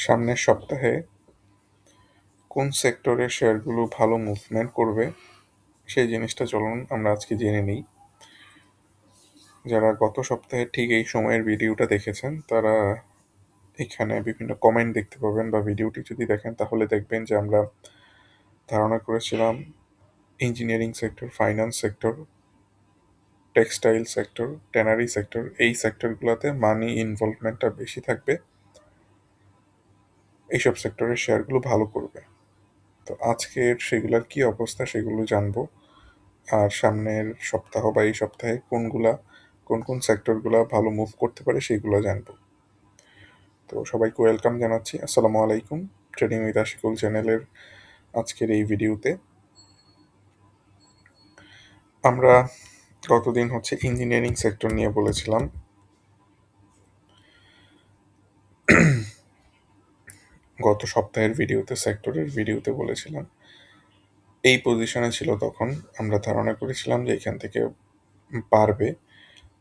সামনের সপ্তাহে কোন সেক্টরের শেয়ারগুলো ভালো মুভমেন্ট করবে সেই জিনিসটা চলুন আমরা আজকে জেনে নিই। যারা গত সপ্তাহে ঠিক এই সময়ের ভিডিওটা দেখেছেন তারা এখানে বিভিন্ন কমেন্ট দেখতে পাবেন, বা ভিডিওটি যদি দেখেন তাহলে দেখবেন যে আমরা ধারণা করেছিলাম engineering sector, finance sector, textile sector, tannery sector, এই সেক্টরগুলোতে মানি ইনভলভমেন্টটা বেশি থাকবে, এইসব সেক্টরের শেয়ারগুলো ভালো করবে। তো আজকের সেগুলোর কি অবস্থা সেগুলো জানবো। আর সামনের সপ্তাহ বা এই সপ্তাহে কোন কোন সেক্টরগুলো ভালো মুভ করতে পারে সেগুলো জানবো। তো সবাইকে ওয়েলকাম জানাচ্ছি। আসসালামু আলাইকুম। ট্রেডিং উইথ আশিকুল চ্যানেলের আজকের এই ভিডিওতে আমরা গতদিন ইঞ্জিনিয়ারিং সেক্টর নিয়ে বলেছিলাম। গত সপ্তাহের সেক্টরের ভিডিওতে বলেছিলাম এই পজিশনে ছিল, তখন আমরা ধারণা করেছিলাম যে এখান থেকে পারবে।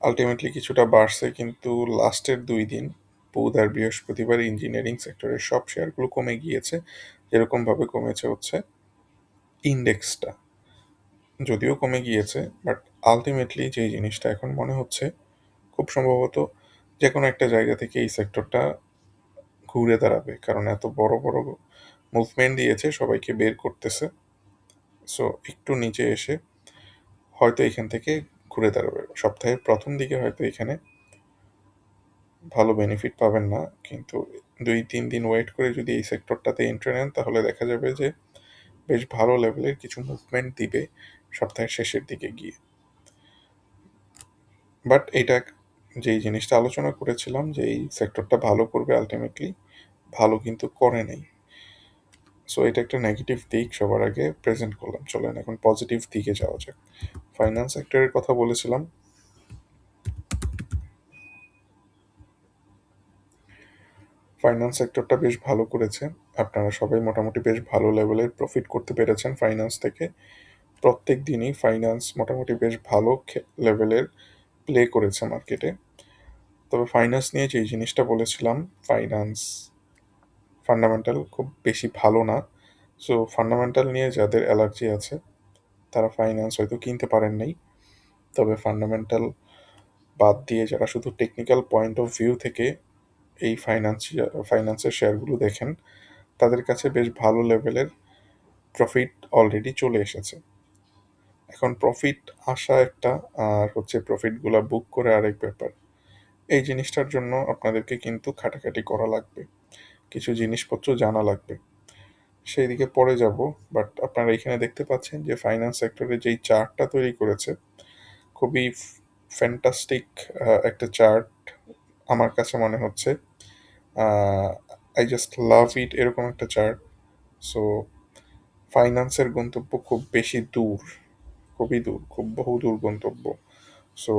আলটিমেটলি কিছুটা বাড়ছে, কিন্তু লাস্টের 2 দিন বুধ আর বৃহস্পতিবার ইঞ্জিনিয়ারিং সেক্টরের সব শেয়ারগুলো কমে গিয়েছে। যেরকমভাবে কমেছে ইন্ডেক্সটা যদিও কমে গিয়েছে, বাট আলটিমেটলি যেই জিনিসটা এখন মনে হচ্ছে খুব সম্ভবত যে কোনো একটা জায়গা থেকে এই সেক্টরটা ঘুরে দাঁড়াবে, কারণ এত বড় বড় মুভমেন্ট দিয়েছে, সবাইকে বের করতেছে। সো একটু নিচে এসে হয়তো এখান থেকে ঘুরে দাঁড়াবে। সপ্তাহের প্রথম দিকে হয়তো এখানে ভালো বেনিফিট পাবেন না, কিন্তু 2-3 দিন ওয়েট করে যদি এই সেক্টরটাতে এন্ট্রি নেন তাহলে দেখা যাবে যে বেশ ভালো লেভেলের কিছু মুভমেন্ট দিবে সপ্তাহের শেষের দিকে গিয়ে। বাট এটা যেই জিনিসটা আলোচনা করেছিলাম যে এই সেক্টরটা ভালো করবে, আলটিমেটলি ভালো কিন্তু করে নাই। সো এটা একটা নেগেটিভ দিক সবার আগে প্রেজেন্ট করলাম। চলেন এখন পজিটিভ দিকে যাওয়া যাক। ফাইন্যান্স সেক্টরের কথা বলেছিলাম। ফাইন্যান্স সেক্টরটা বেশ ভালো করেছে। আপনারা সবাই মোটামুটি বেশ ভালো লেভেলের প্রফিট করতে পেরেছেন ফাইন্যান্স থেকে। প্রত্যেক দিনই ফাইন্যান্স মোটামুটি বেশ ভালো লেভেলের প্লে করেছে মার্কেটে। তবে ফাইন্যান্স নিয়ে যেই জিনিসটা বলেছিলাম, ফাইন্যান্স ফান্ডামেন্টাল খুব বেশি ভালো না। সো ফান্ডামেন্টাল নিয়ে যাদের অ্যালার্জি আছে তারা ফাইন্যান্স হয়তো কিনতে পারেন নাই। তবে ফান্ডামেন্টাল বাদ দিয়ে যারা শুধু টেকনিক্যাল পয়েন্ট অফ ভিউ থেকে এই ফাইন্যান্সের শেয়ারগুলো দেখেন, তাদের কাছে বেশ ভালো লেভেলের প্রফিট অলরেডি চলে এসেছে। এখন প্রফিট আসা একটা, আর প্রফিটগুলো বুক করে আরেক ব্যাপার। এই জিনিসটার জন্য আপনাদেরকে কিন্তু খাটাখাটি করা লাগবে, কিছু জিনিসপত্র জানা লাগবে, সেই দিকে পরে যাব। বাট আপনারা এখানে দেখতে পাচ্ছেন যে ফাইন্যান্স সেক্টরে যেই চার্টটা তৈরি করেছে, খুবই ফ্যান্টাস্টিক একটা চার্ট আমার কাছে মনে হচ্ছে। আই জাস্ট লাভ ইট, এরকম একটা চার্ট। সো ফাইন্যান্সের গন্তব্য খুব বেশি দূর, খুবই দূর, খুব বহুদূর গন্তব্য। সো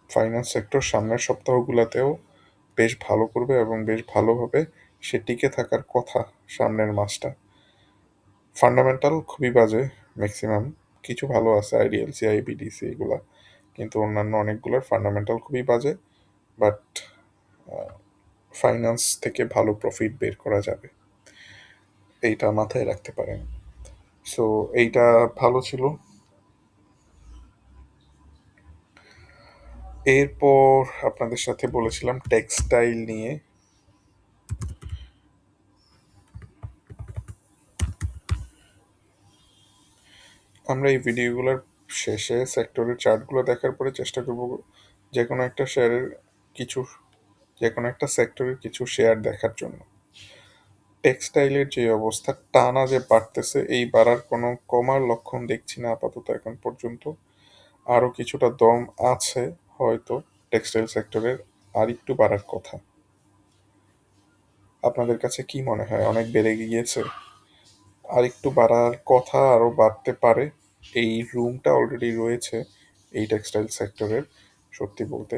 ফাইন্যান্স সেক্টর সামনের সপ্তাহগুলোতেও বেশ ভালো করবে এবং বেশ ভালোভাবে সে টিকে থাকার কথা সামনের মাসটা। ফান্ডামেন্টাল খুবই বাজে ম্যাক্সিমাম, কিছু ভালো আছে আইডিএলসি, আইবিডিসি এগুলা, কিন্তু অন্যান্য অনেকগুলোর ফান্ডামেন্টাল খুবই বাজে। বাট ফাইন্যান্স থেকে ভালো প্রফিট বের করা যাবে, এইটা মাথায় রাখতে পারেন। সো এইটা ভালো ছিল। এরপর আপনাদের সাথে বলেছিলাম টেক্সটাইল নিয়ে। আমরা এই ভিডিওগুলোর শেষে সেক্টরের চার্টগুলো দেখার পরে চেষ্টা করব যে কোনো একটা শেয়ারের কিছু যে কোনো একটা সেক্টরের কিছু শেয়ার দেখার জন্য। টেক্সটাইলের যে অবস্থা, টানা যে বাড়তেছে, এই বাড়ার কোনো কমার লক্ষণ দেখছি না আপাতত এখন পর্যন্ত। আরও কিছুটা দম আছে হয়তো টেক্সটাইল সেক্টরের, আর একটু বাড়ার কথা। আপনাদের কাছে কি মনে হয়, অনেক বেড়ে গিয়েছে? আর একটু বাড়ার কথা, আরও বাড়তে পারে। এই রুমটা অলরেডি রয়েছে এই টেক্সটাইল সেক্টরের। সত্যি বলতে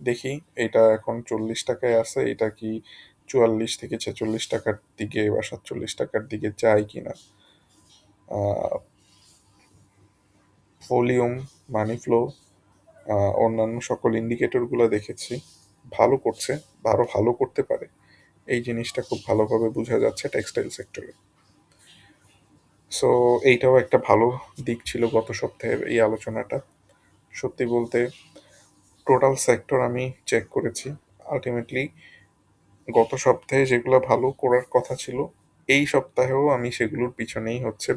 দেখি, এটা এখন 40 টাকায় আছে, এটা কি 44 থেকে 46 টাকার দিকে বা 47 টাকার দিকে যায় কিনা। ভলিউম, মানি ফ্লো, অন্যান্য সকল ইন্ডিকেটরগুলো দেখেছি ভালো করছে, আরও ভালো করতে পারে। এই জিনিসটা খুব ভালোভাবে বোঝা যাচ্ছে টেক্সটাইল সেক্টরে। সো এইটাও একটা ভালো দিক ছিল গত সপ্তাহের এই আলোচনাটা। সত্যি বলতে টোটাল সেক্টর আমি চেক করেছি। আলটিমেটলি গত সপ্তাহে যেগুলো ভালো করার কথা ছিল, এই সপ্তাহেও আমি সেগুলোর পিছনেই হচ্ছে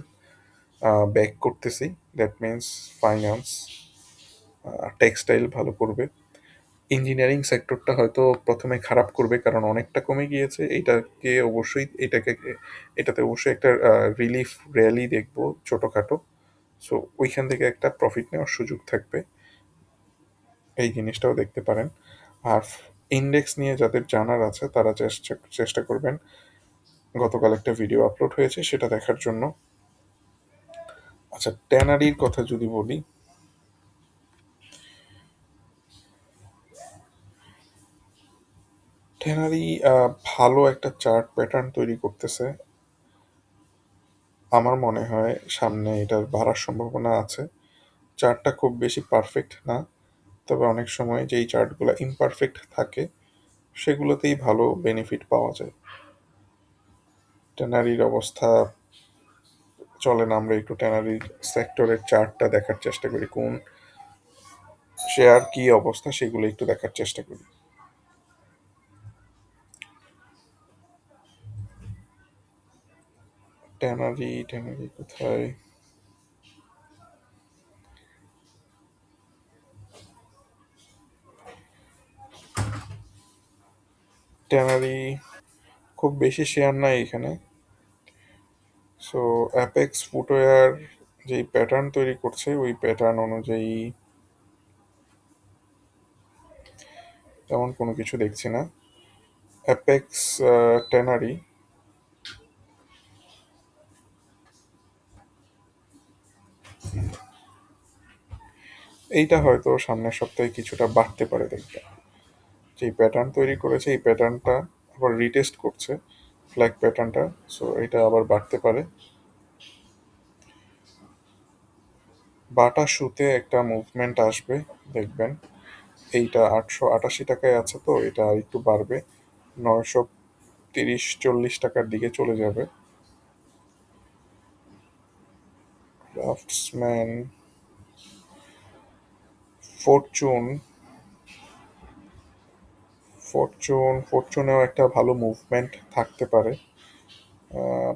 ব্যাক করতেছি। দ্যাট মিন্স ফাইন্যান্স, টেক্সটাইল ভালো করবে। ইঞ্জিনিয়ারিং সেক্টরটা হয়তো প্রথমে খারাপ করবে কারণ অনেকটা কমে গিয়েছে। এটাতে অবশ্যই একটা রিলিফ র্যালি দেখবো ছোটোখাটো। সো ওইখান থেকে একটা প্রফিট নেওয়ার সুযোগ থাকবে, এই জিনিসটাও দেখতে পারেন। আর ইন্ডেক্স নিয়ে যাদের জানার আছে তারা চেষ্টা চেষ্টা করবেন গতকাল একটা ভিডিও আপলোড হয়েছে সেটা দেখার জন্য। আচ্ছা, ট্যানারির কথা যদি বলি, ট্যানারি ভালো একটা চার্ট প্যাটার্ন তৈরি করতেছে। আমার মনে হয় সামনে এটার বাড়ার সম্ভাবনা আছে। চার্টটা খুব বেশি পারফেক্ট না, তবে অনেক সময় যেই চার্টগুলো ইমপারফেক্ট থাকে সেগুলোতেই ভালো বেনিফিট পাওয়া যায়। ট্যানারির অবস্থা, চলেন আমরা একটু ট্যানারির সেক্টরের চার্টটা দেখার চেষ্টা করি, কোন শেয়ার কি অবস্থা সেগুলো একটু দেখার চেষ্টা করি। ট্যানারি ট্যানারি কোথায়? ট্যানারি খুব বেশি শেয়ার নাই এখানে। সো অ্যাপেক্স ফুটওয়্যার যেই প্যাটার্ন তৈরি করছে ওই প্যাটার্ন অনুযায়ী তেমন কোনো কিছু দেখছি না। অ্যাপেক্স ট্যানারি এইটা হয়তো সামনের সপ্তাহে কিছুটা বাড়তে পারে, দেখবেন যেই প্যাটার্ন তৈরি করেছে এই প্যাটার্নটা আবার রিটেস্ট করছে, ফ্ল্যাগ প্যাটার্নটা। সো এটা আবার বাড়তে পারে। বাটা শুতে একটা মুভমেন্ট আসবে, দেখবেন। এইটা 888 টাকায় আছে, তো এটা আর একটু বাড়বে, 930-40 টাকার দিকে চলে যাবে। ক্রাফটসম্যান, ফরচুন, ফরচুনেও একটা ভালো মুভমেন্ট থাকতে পারে। আহ,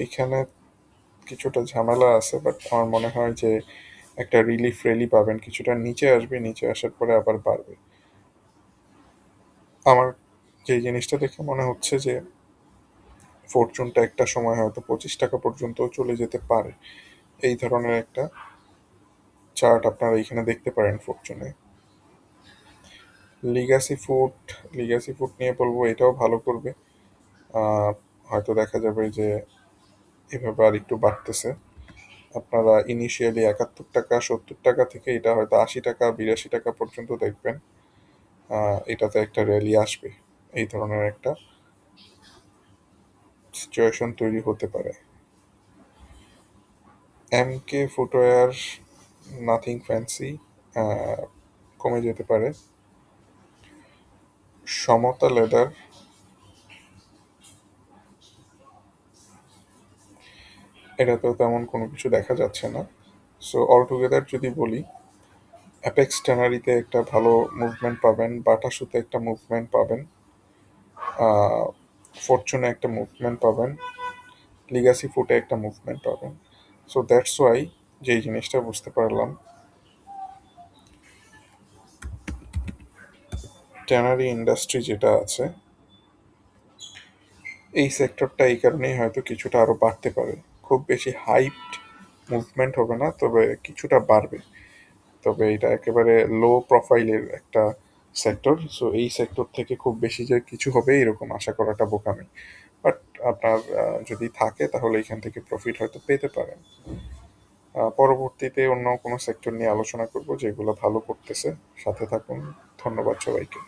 এখানে কিছুটা ঝামেলা আছে, বাট আমার মনে হয় যে একটা রিলিফ রেলি পাবেন, কিছুটা নিচে আসবে, নিচে আসার পরে আবার বাড়বে। আমার যে জিনিসটা দেখে মনে হচ্ছে যে ফরচুনটা একটা সময় হয়তো 25 টাকা পর্যন্ত চলে যেতে পারে। এই ধরনের একটা চার্ট আপনারা এখানে দেখতে পারেন ফরচুনে। লিগ্যাসি ফুড, লিগ্যাসি ফুড নিয়ে বলবো এটাও ভালো করবে। আহ, হয়তো দেখা যাবে যে এভাবে আর একটু বাড়তেছে। আপনারা ইনিশিয়ালি 71 টাকা 70 টাকা থেকে এটা হয়তো 80 টাকা 82 টাকা পর্যন্ত দেখবেন। এটাতে একটা র্যালি আসবে, এই ধরনের একটা সিচুয়েশন তৈরি হতে পারে। এমকে ফুটওয়্যার, নাথিং ফ্যান্সি, কমে যেতে পারে। সমতা লেদার, এটাতেও তেমন কোনো কিছু দেখা যাচ্ছে না। সো অল টুগেদার যদি বলি, অ্যাপেক্স ট্যানারিতে একটা ভালো মুভমেন্ট পাবেন, বাটা শুতে একটা মুভমেন্ট পাবেন, ফরচুনে একটা মুভমেন্ট পাবেন, লিগাসি ফুটে একটা মুভমেন্ট পাবেন। সো দ্যাটস ওয়াই যেই জিনিসটা বুঝতে পারলাম, ট্যানারি ইন্ডাস্ট্রি যেটা আছে এই সেক্টরটা এই কারণেই হয়তো কিছুটা আরও বাড়তে পারে। খুব বেশি হাইপড মুভমেন্ট হবে না, তবে কিছুটা বাড়বে। তবে এটা একেবারে লো প্রোফাইলের একটা সেক্টর। সো এই সেক্টর থেকে খুব বেশি যে কিছু হবে এরকম আশা করাটা বোকামি। বাট আপনার যদি থাকে তাহলে এখান থেকে প্রফিট হয়তো পেতে পারেন। পরবর্তীতে অন্য কোনো সেক্টর নিয়ে আলোচনা করব যেগুলো ভালো করতেছে। সাথে থাকুন। ধন্যবাদ সবাইকে।